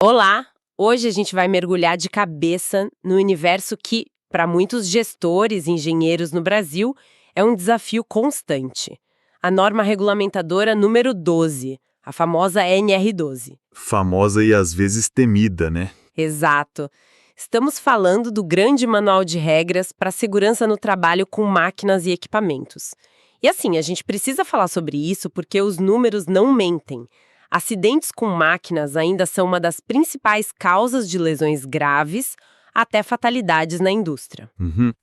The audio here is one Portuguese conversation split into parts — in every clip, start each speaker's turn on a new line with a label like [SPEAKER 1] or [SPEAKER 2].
[SPEAKER 1] Olá! Hoje a gente vai mergulhar de cabeça no universo que, para muitos gestores e engenheiros no Brasil, é um desafio constante. A norma regulamentadora número 12, a famosa NR12.
[SPEAKER 2] Famosa e às vezes temida, né?
[SPEAKER 1] Exato. Estamos falando do grande manual de regras para a segurança no trabalho com máquinas e equipamentos. E assim, a gente precisa falar sobre isso porque os números não mentem. Acidentes com máquinas ainda são uma das principais causas de lesões graves, até fatalidades na indústria.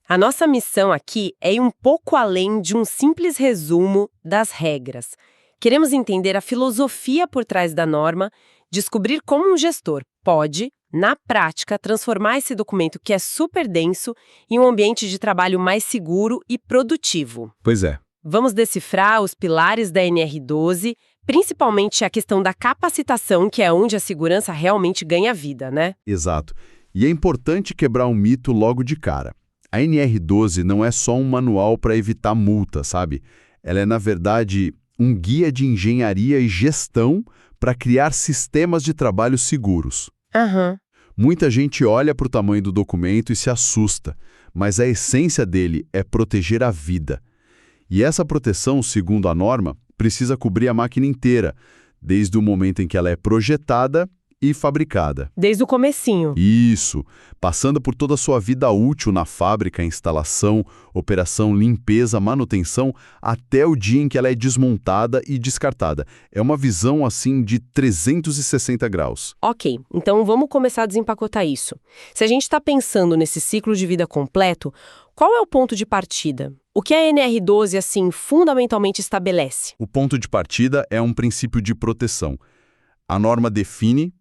[SPEAKER 1] A nossa missão aqui é ir um pouco além de um simples resumo das regras. Queremos entender a filosofia por trás da norma, descobrir como um gestor pode, na prática, transformar esse documento que é super denso em um ambiente de trabalho mais seguro e produtivo.
[SPEAKER 2] Pois é.
[SPEAKER 1] Vamos decifrar os pilares da NR12, principalmente a questão da capacitação, que é onde a segurança realmente ganha vida, né?
[SPEAKER 3] Exato. E é importante quebrar um mito logo de cara. A NR12 não é só um manual para evitar multa, sabe? Ela é, na verdade, um guia de engenharia e gestão para criar sistemas de trabalho seguros. Muita gente olha para o tamanho do documento e se assusta, mas a essência dele é proteger a vida. E essa proteção, segundo a norma, precisa cobrir a máquina inteira, desde o momento em que ela é projetada e fabricada.
[SPEAKER 1] Desde o comecinho.
[SPEAKER 3] Isso, passando por toda a sua vida útil na fábrica, instalação, operação, limpeza, manutenção, até o dia em que ela é desmontada e descartada. É uma visão, assim, de 360 graus.
[SPEAKER 1] Ok, então vamos começar a desempacotar isso. Se a gente está pensando nesse ciclo de vida completo, qual é o ponto de partida? O que a NR12, assim, fundamentalmente estabelece?
[SPEAKER 3] O ponto de partida é um princípio de proteção. A norma define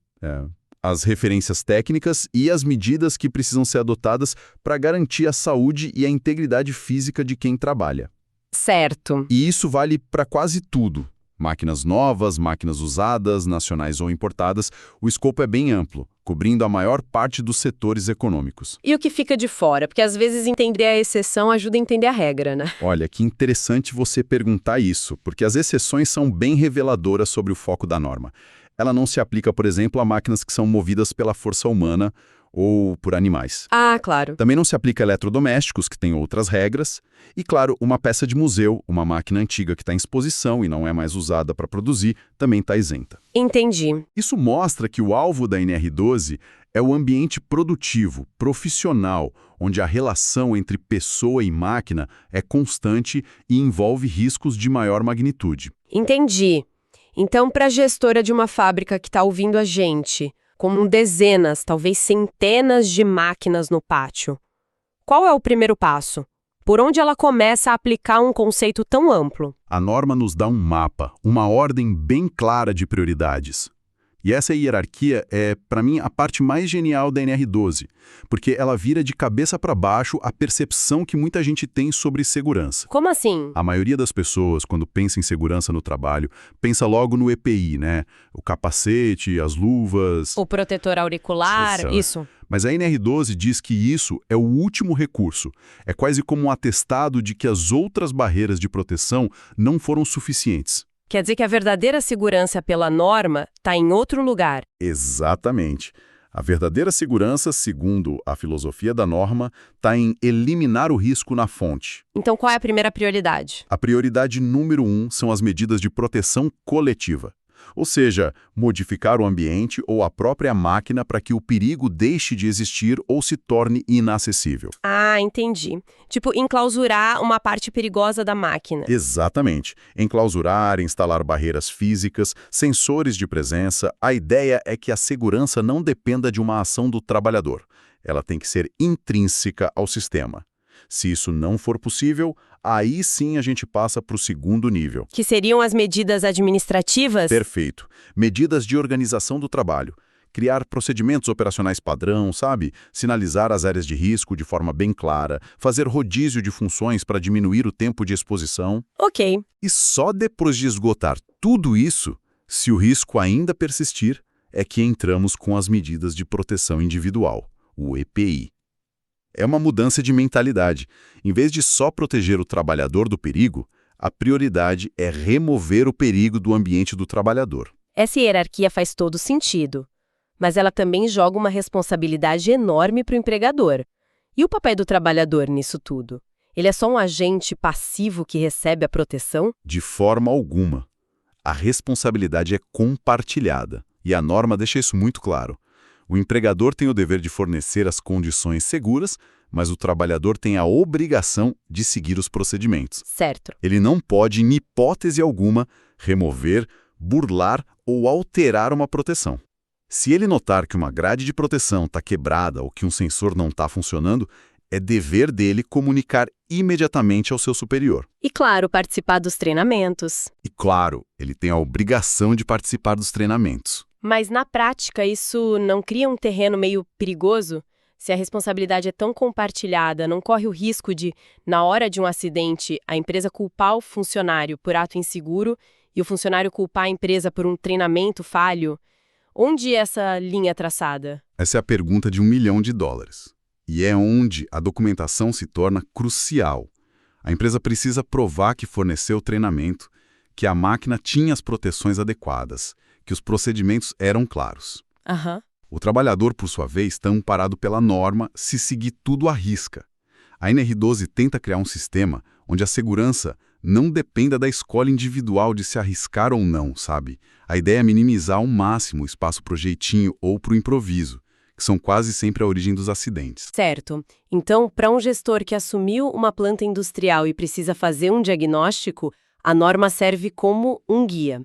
[SPEAKER 3] as referências técnicas e as medidas que precisam ser adotadas para garantir a saúde e a integridade física de quem trabalha.
[SPEAKER 1] Certo.
[SPEAKER 3] E isso vale para quase tudo. Máquinas novas, máquinas usadas, nacionais ou importadas, o escopo é bem amplo, cobrindo a maior parte dos setores econômicos.
[SPEAKER 1] E o que fica de fora? Porque às vezes entender a exceção ajuda a entender a regra, né?
[SPEAKER 3] Olha, que interessante você perguntar isso, porque as exceções são bem reveladoras sobre o foco da norma. Ela não se aplica, por exemplo, a máquinas que são movidas pela força humana ou por animais.
[SPEAKER 1] Ah, claro.
[SPEAKER 3] Também não se aplica a eletrodomésticos, que têm outras regras. E, claro, uma peça de museu, uma máquina antiga que está em exposição e não é mais usada para produzir, também está isenta.
[SPEAKER 1] Entendi.
[SPEAKER 3] Isso mostra que o alvo da NR12 é o ambiente produtivo, profissional, onde a relação entre pessoa e máquina é constante e envolve riscos de maior magnitude.
[SPEAKER 1] Entendi. Então, para a gestora de uma fábrica que está ouvindo a gente, com dezenas, talvez centenas de máquinas no pátio, qual é o primeiro passo? Por onde ela começa a aplicar um conceito tão amplo?
[SPEAKER 3] A norma nos dá um mapa, uma ordem bem clara de prioridades. E essa hierarquia é, para mim, a parte mais genial da NR12, porque ela vira de cabeça para baixo a percepção que muita gente tem sobre segurança.
[SPEAKER 1] Como assim?
[SPEAKER 3] A maioria das pessoas, quando pensa em segurança no trabalho, pensa logo no EPI, né? O capacete, as luvas...
[SPEAKER 1] O protetor auricular, isso.
[SPEAKER 3] Mas a NR12 diz que isso é o último recurso. É quase como um atestado de que as outras barreiras de proteção não foram suficientes.
[SPEAKER 1] Quer dizer que a verdadeira segurança pela norma está em outro lugar.
[SPEAKER 3] Exatamente. A verdadeira segurança, segundo a filosofia da norma, está em eliminar o risco na fonte.
[SPEAKER 1] Então qual é a primeira prioridade?
[SPEAKER 3] A prioridade número 1 são as medidas de proteção coletiva. Ou seja, modificar o ambiente ou a própria máquina para que o perigo deixe de existir ou se torne inacessível.
[SPEAKER 1] Ah, entendi. Tipo, enclausurar uma parte perigosa da máquina.
[SPEAKER 3] Exatamente. Enclausurar, instalar barreiras físicas, sensores de presença. A ideia é que a segurança não dependa de uma ação do trabalhador. Ela tem que ser intrínseca ao sistema. Se isso não for possível, aí sim a gente passa para o segundo nível.
[SPEAKER 1] Que seriam as medidas administrativas?
[SPEAKER 3] Perfeito. Medidas de organização do trabalho. Criar procedimentos operacionais padrão, sabe? Sinalizar as áreas de risco de forma bem clara, fazer rodízio de funções para diminuir o tempo de exposição.
[SPEAKER 1] Ok.
[SPEAKER 3] E só depois de esgotar tudo isso, se o risco ainda persistir, é que entramos com as medidas de proteção individual, o EPI. É uma mudança de mentalidade. Em vez de só proteger o trabalhador do perigo, a prioridade é remover o perigo do ambiente do trabalhador.
[SPEAKER 1] Essa hierarquia faz todo sentido. mas ela também joga uma responsabilidade enorme para o empregador. E o papel do trabalhador nisso tudo? Ele é só um agente passivo que recebe a proteção?
[SPEAKER 2] De forma alguma. A responsabilidade é compartilhada, e a norma deixa isso muito claro. O empregador tem o dever de fornecer as condições seguras, mas o trabalhador tem a obrigação de seguir os procedimentos.
[SPEAKER 1] Certo.
[SPEAKER 2] Ele não pode, em hipótese alguma, remover, burlar ou alterar uma proteção. Se ele notar que uma grade de proteção está quebrada ou que um sensor não está funcionando, é dever dele comunicar imediatamente ao seu superior.
[SPEAKER 1] E, claro, participar dos treinamentos.
[SPEAKER 2] E, claro, ele tem a obrigação de participar dos treinamentos.
[SPEAKER 1] Mas, na prática, isso não cria um terreno meio perigoso? Se a responsabilidade é tão compartilhada, não corre o risco de, na hora de um acidente, a empresa culpar o funcionário por ato inseguro e o funcionário culpar a empresa por um treinamento falho? Onde essa linha é traçada?
[SPEAKER 2] Essa é a pergunta de $1 milhão. E é onde a documentação se torna crucial. A empresa precisa provar que forneceu o treinamento, que a máquina tinha as proteções adequadas, que os procedimentos eram claros.
[SPEAKER 1] Aham.
[SPEAKER 2] O trabalhador, por sua vez, está amparado pela norma se seguir tudo à risca. A NR12 tenta criar um sistema onde a segurança não dependa da escolha individual de se arriscar ou não, sabe? A ideia é minimizar ao máximo o espaço para o jeitinho ou para o improviso, que são quase sempre a origem dos acidentes.
[SPEAKER 1] Certo. Então, para um gestor que assumiu uma planta industrial e precisa fazer um diagnóstico, a norma serve como um guia.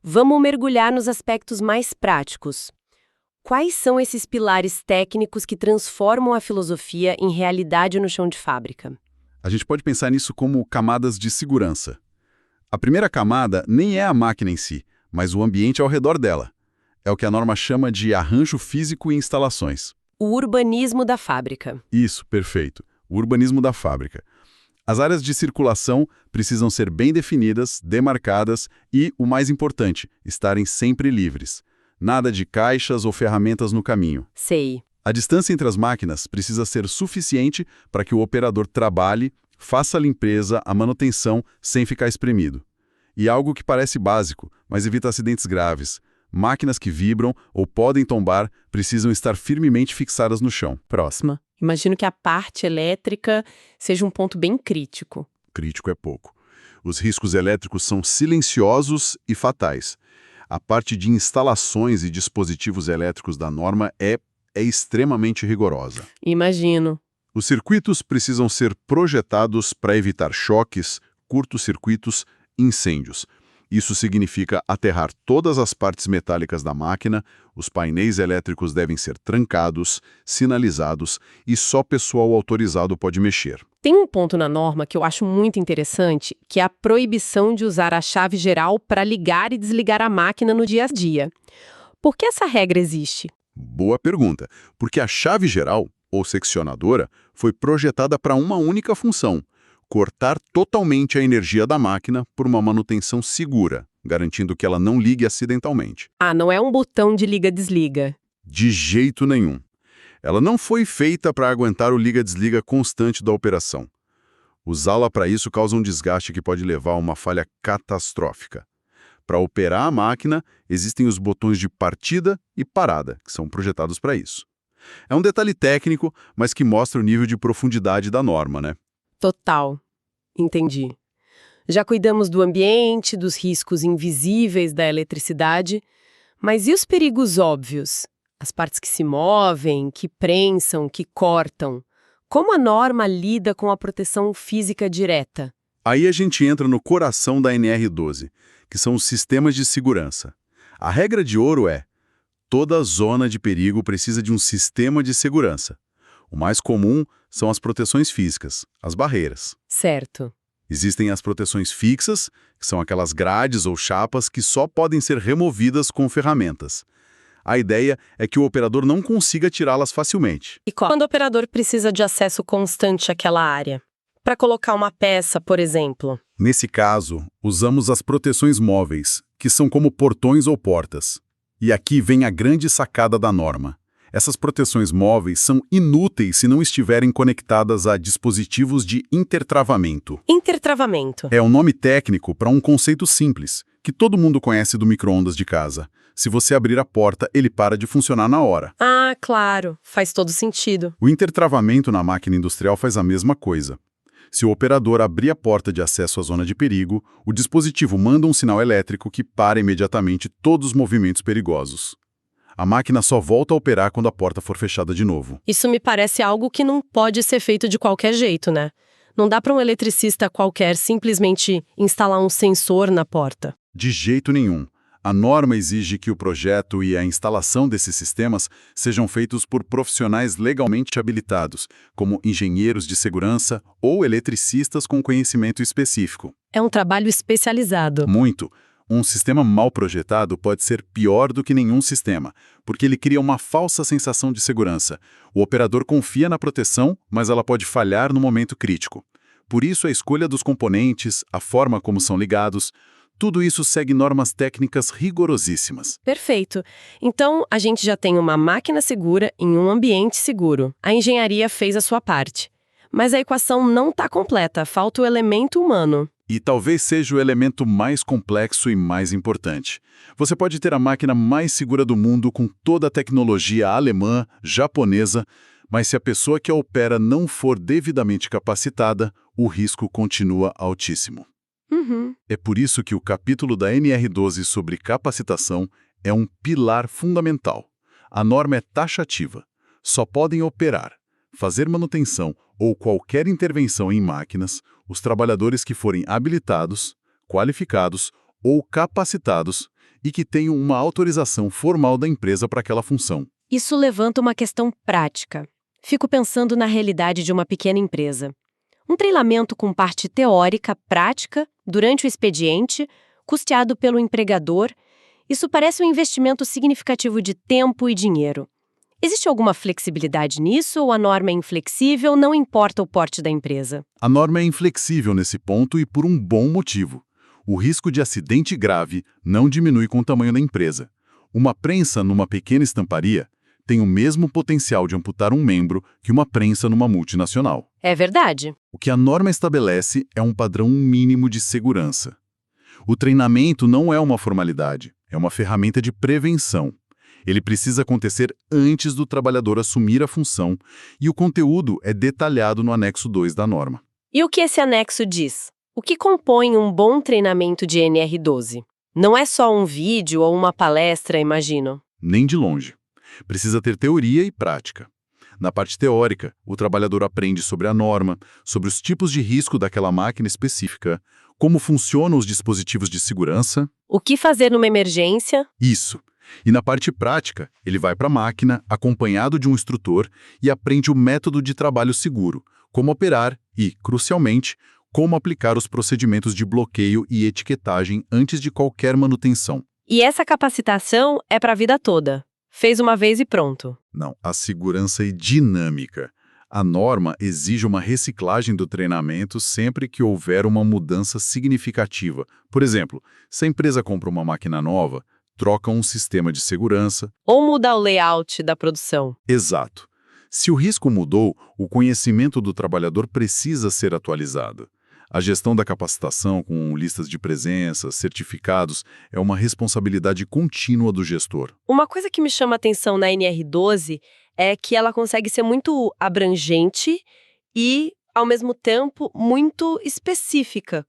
[SPEAKER 1] Vamos mergulhar nos aspectos mais práticos. Quais são esses pilares técnicos que transformam a filosofia em realidade no chão de fábrica?
[SPEAKER 2] A gente pode pensar nisso como camadas de segurança. A primeira camada nem é a máquina em si, mas o ambiente ao redor dela. É o que a norma chama de arranjo físico e instalações.
[SPEAKER 1] O urbanismo da fábrica.
[SPEAKER 2] Isso, perfeito. O urbanismo da fábrica. As áreas de circulação precisam ser bem definidas, demarcadas e, o mais importante, estarem sempre livres. Nada de caixas ou ferramentas no caminho.
[SPEAKER 1] Sei.
[SPEAKER 2] A distância entre as máquinas precisa ser suficiente para que o operador trabalhe, faça a limpeza, a manutenção, sem ficar espremido. E algo que parece básico, mas evita acidentes graves. Máquinas que vibram ou podem tombar precisam estar firmemente fixadas no chão.
[SPEAKER 1] Próxima. Imagino que a parte elétrica seja um ponto bem crítico.
[SPEAKER 2] Crítico é pouco. Os riscos elétricos são silenciosos e fatais. A parte de instalações e dispositivos elétricos da norma é extremamente rigorosa.
[SPEAKER 1] Imagino.
[SPEAKER 2] Os circuitos precisam ser projetados para evitar choques, curtos-circuitos, incêndios. Isso significa aterrar todas as partes metálicas da máquina, os painéis elétricos devem ser trancados, sinalizados e só pessoal autorizado pode mexer.
[SPEAKER 1] Tem um ponto na norma que eu acho muito interessante, que é a proibição de usar a chave geral para ligar e desligar a máquina no dia a dia. Por que essa regra existe?
[SPEAKER 2] Boa pergunta, porque a chave geral, ou seccionadora, foi projetada para uma única função: cortar totalmente a energia da máquina por uma manutenção segura, garantindo que ela não ligue acidentalmente.
[SPEAKER 1] Ah, não é um botão de liga-desliga.
[SPEAKER 2] De jeito nenhum. Ela não foi feita para aguentar o liga-desliga constante da operação. Usá-la para isso causa um desgaste que pode levar a uma falha catastrófica. Para operar a máquina, existem os botões de partida e parada, que são projetados para isso. É um detalhe técnico, mas que mostra o nível de profundidade da norma, né?
[SPEAKER 1] Total. Entendi. Já cuidamos do ambiente, dos riscos invisíveis da eletricidade, mas e os perigos óbvios? As partes que se movem, que prensam, que cortam? Como a norma lida com a proteção física direta?
[SPEAKER 2] Aí a gente entra no coração da NR12, que são os sistemas de segurança. A regra de ouro é: toda zona de perigo precisa de um sistema de segurança. O mais comum são as proteções físicas, as barreiras.
[SPEAKER 1] Certo.
[SPEAKER 2] Existem as proteções fixas, que são aquelas grades ou chapas que só podem ser removidas com ferramentas. A ideia é que o operador não consiga tirá-las facilmente.
[SPEAKER 1] E quando o operador precisa de acesso constante àquela área? Para colocar uma peça, por exemplo.
[SPEAKER 2] Nesse caso, usamos as proteções móveis, que são como portões ou portas. E aqui vem a grande sacada da norma. Essas proteções móveis são inúteis se não estiverem conectadas a dispositivos de intertravamento.
[SPEAKER 1] Intertravamento.
[SPEAKER 2] É um nome técnico para um conceito simples, que todo mundo conhece do micro-ondas de casa. Se você abrir a porta, ele para de funcionar na hora.
[SPEAKER 1] Ah, claro, faz todo sentido.
[SPEAKER 2] O intertravamento na máquina industrial faz a mesma coisa. Se o operador abrir a porta de acesso à zona de perigo, o dispositivo manda um sinal elétrico que para imediatamente todos os movimentos perigosos. A máquina só volta a operar quando a porta for fechada de novo.
[SPEAKER 1] Isso me parece algo que não pode ser feito de qualquer jeito, né? Não dá para um eletricista qualquer simplesmente instalar um sensor na porta.
[SPEAKER 2] De jeito nenhum. A norma exige que o projeto e a instalação desses sistemas sejam feitos por profissionais legalmente habilitados, como engenheiros de segurança ou eletricistas com conhecimento específico.
[SPEAKER 1] É um trabalho especializado.
[SPEAKER 2] Muito. Um sistema mal projetado pode ser pior do que nenhum sistema, porque ele cria uma falsa sensação de segurança. O operador confia na proteção, mas ela pode falhar no momento crítico. Por isso, a escolha dos componentes, a forma como são ligados, tudo isso segue normas técnicas rigorosíssimas.
[SPEAKER 1] Perfeito. Então, a gente já tem uma máquina segura em um ambiente seguro. A engenharia fez a sua parte. Mas a equação não está completa, falta o elemento humano.
[SPEAKER 2] E talvez seja o elemento mais complexo e mais importante. Você pode ter a máquina mais segura do mundo com toda a tecnologia alemã, japonesa, mas se a pessoa que a opera não for devidamente capacitada, o risco continua altíssimo. É por isso que o capítulo da NR12 sobre capacitação é um pilar fundamental. A norma é taxativa. Só podem operar, fazer manutenção ou qualquer intervenção em máquinas os trabalhadores que forem habilitados, qualificados ou capacitados e que tenham uma autorização formal da empresa para aquela função.
[SPEAKER 1] Isso levanta uma questão prática. Fico pensando na realidade de uma pequena empresa. Um treinamento com parte teórica, prática, durante o expediente, custeado pelo empregador, isso parece um investimento significativo de tempo e dinheiro. Existe alguma flexibilidade nisso ou a norma é inflexível, não importa o porte da empresa?
[SPEAKER 2] A norma é inflexível nesse ponto e por um bom motivo. O risco de acidente grave não diminui com o tamanho da empresa. Uma prensa numa pequena estamparia tem o mesmo potencial de amputar um membro que uma prensa numa multinacional.
[SPEAKER 1] É verdade.
[SPEAKER 2] O que a norma estabelece é um padrão mínimo de segurança. O treinamento não é uma formalidade, é uma ferramenta de prevenção. Ele precisa acontecer antes do trabalhador assumir a função e o conteúdo é detalhado no anexo 2 da norma.
[SPEAKER 1] E o que esse anexo diz? O que compõe um bom treinamento de NR12? Não é só um vídeo ou uma palestra, imagino.
[SPEAKER 2] Nem de longe. Precisa ter teoria e prática. Na parte teórica, o trabalhador aprende sobre a norma, sobre os tipos de risco daquela máquina específica, como funcionam os dispositivos de segurança.
[SPEAKER 1] O que fazer numa emergência?
[SPEAKER 2] Isso. E na parte prática, ele vai para a máquina, acompanhado de um instrutor, e aprende o método de trabalho seguro, como operar e, crucialmente, como aplicar os procedimentos de bloqueio e etiquetagem antes de qualquer manutenção.
[SPEAKER 1] E essa capacitação é para a vida toda. Fez uma vez e pronto.
[SPEAKER 2] Não, a segurança é dinâmica. A norma exige uma reciclagem do treinamento sempre que houver uma mudança significativa. Por exemplo, se a empresa compra uma máquina nova, troca um sistema de segurança.
[SPEAKER 1] Ou mudar o layout da produção.
[SPEAKER 2] Exato. Se o risco mudou, o conhecimento do trabalhador precisa ser atualizado. A gestão da capacitação com listas de presença, certificados, é uma responsabilidade contínua do gestor.
[SPEAKER 1] Uma coisa que me chama a atenção na NR12 é que ela consegue ser muito abrangente e, ao mesmo tempo, muito específica.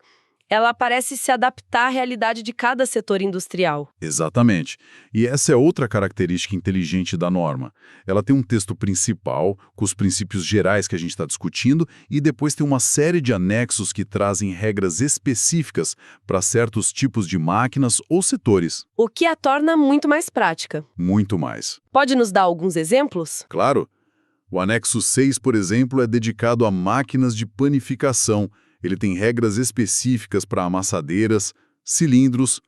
[SPEAKER 1] Ela parece se adaptar à realidade de cada setor industrial.
[SPEAKER 2] Exatamente. E essa é outra característica inteligente da norma. Ela tem um texto principal, com os princípios gerais que a gente está discutindo, e depois tem uma série de anexos que trazem regras específicas para certos tipos de máquinas ou setores.
[SPEAKER 1] O que a torna muito mais prática.
[SPEAKER 2] Muito mais.
[SPEAKER 1] Pode nos dar alguns exemplos?
[SPEAKER 2] Claro. O anexo 6, por exemplo, é dedicado a máquinas de panificação. Ele tem regras específicas para amassadeiras, cilindros,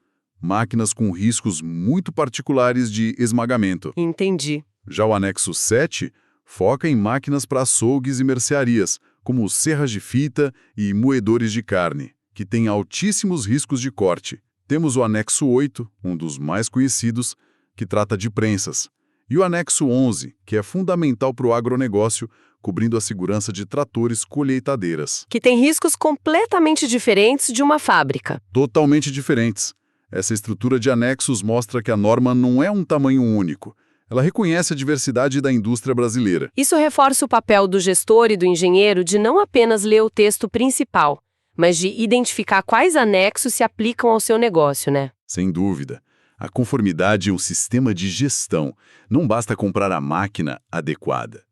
[SPEAKER 2] máquinas com riscos muito particulares de esmagamento.
[SPEAKER 1] Entendi.
[SPEAKER 2] Já o anexo 7 foca em máquinas para açougues e mercearias, como serras de fita e moedores de carne, que têm altíssimos riscos de corte. Temos o anexo 8, um dos mais conhecidos, que trata de prensas. E o anexo 11, que é fundamental para o agronegócio, cobrindo a segurança de tratores colheitadeiras.
[SPEAKER 1] Que tem riscos completamente diferentes de uma fábrica.
[SPEAKER 2] Totalmente diferentes. Essa estrutura de anexos mostra que a norma não é um tamanho único. Ela reconhece a diversidade da indústria brasileira.
[SPEAKER 1] Isso reforça o papel do gestor e do engenheiro de não apenas ler o texto principal, mas de identificar quais anexos se aplicam ao seu negócio, né?
[SPEAKER 2] Sem dúvida. A conformidade é um sistema de gestão. Não basta comprar a máquina adequada.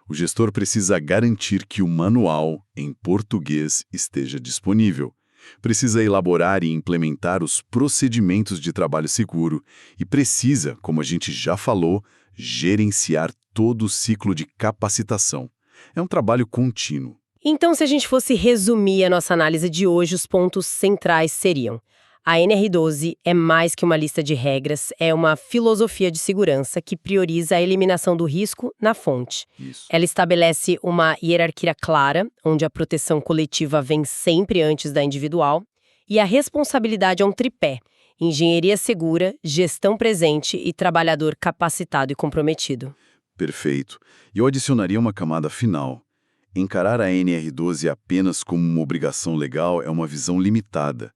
[SPEAKER 2] O gestor precisa garantir que o manual, em português, esteja disponível. Precisa elaborar e implementar os procedimentos de trabalho seguro e precisa, como a gente já falou, gerenciar todo o ciclo de capacitação. É um trabalho contínuo.
[SPEAKER 1] Então, se a gente fosse resumir a nossa análise de hoje, os pontos centrais seriam: a NR12 é mais que uma lista de regras, é uma filosofia de segurança que prioriza a eliminação do risco na fonte.
[SPEAKER 2] Isso.
[SPEAKER 1] Ela estabelece uma hierarquia clara, onde a proteção coletiva vem sempre antes da individual, e a responsabilidade é um tripé: engenharia segura, gestão presente e trabalhador capacitado e comprometido.
[SPEAKER 2] Perfeito. E eu adicionaria uma camada final. Encarar a NR12 apenas como uma obrigação legal é uma visão limitada.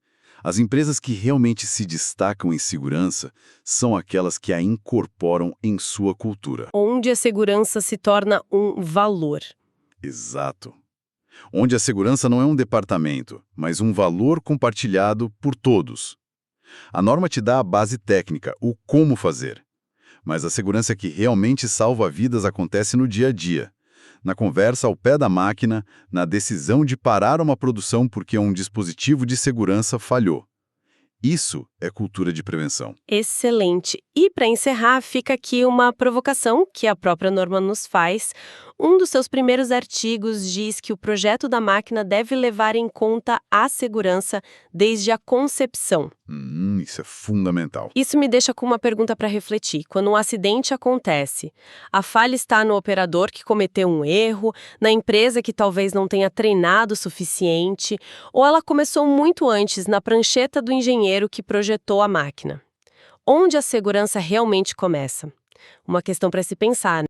[SPEAKER 2] As empresas que realmente se destacam em segurança são aquelas que a incorporam em sua cultura.
[SPEAKER 1] Onde a segurança se torna um valor.
[SPEAKER 2] Exato. Onde a segurança não é um departamento, mas um valor compartilhado por todos. A norma te dá a base técnica, o como fazer. Mas a segurança que realmente salva vidas acontece no dia a dia. Na conversa ao pé da máquina, na decisão de parar uma produção porque um dispositivo de segurança falhou. Isso é cultura de prevenção.
[SPEAKER 1] Excelente. E para encerrar, fica aqui uma provocação que a própria norma nos faz. Um dos seus primeiros artigos diz que o projeto da máquina deve levar em conta a segurança desde a concepção.
[SPEAKER 2] Isso é fundamental.
[SPEAKER 1] Isso me deixa com uma pergunta para refletir. Quando um acidente acontece, a falha está no operador que cometeu um erro, na empresa que talvez não tenha treinado o suficiente, ou ela começou muito antes na prancheta do engenheiro que projetou a máquina? Onde a segurança realmente começa? Uma questão para se pensar, né?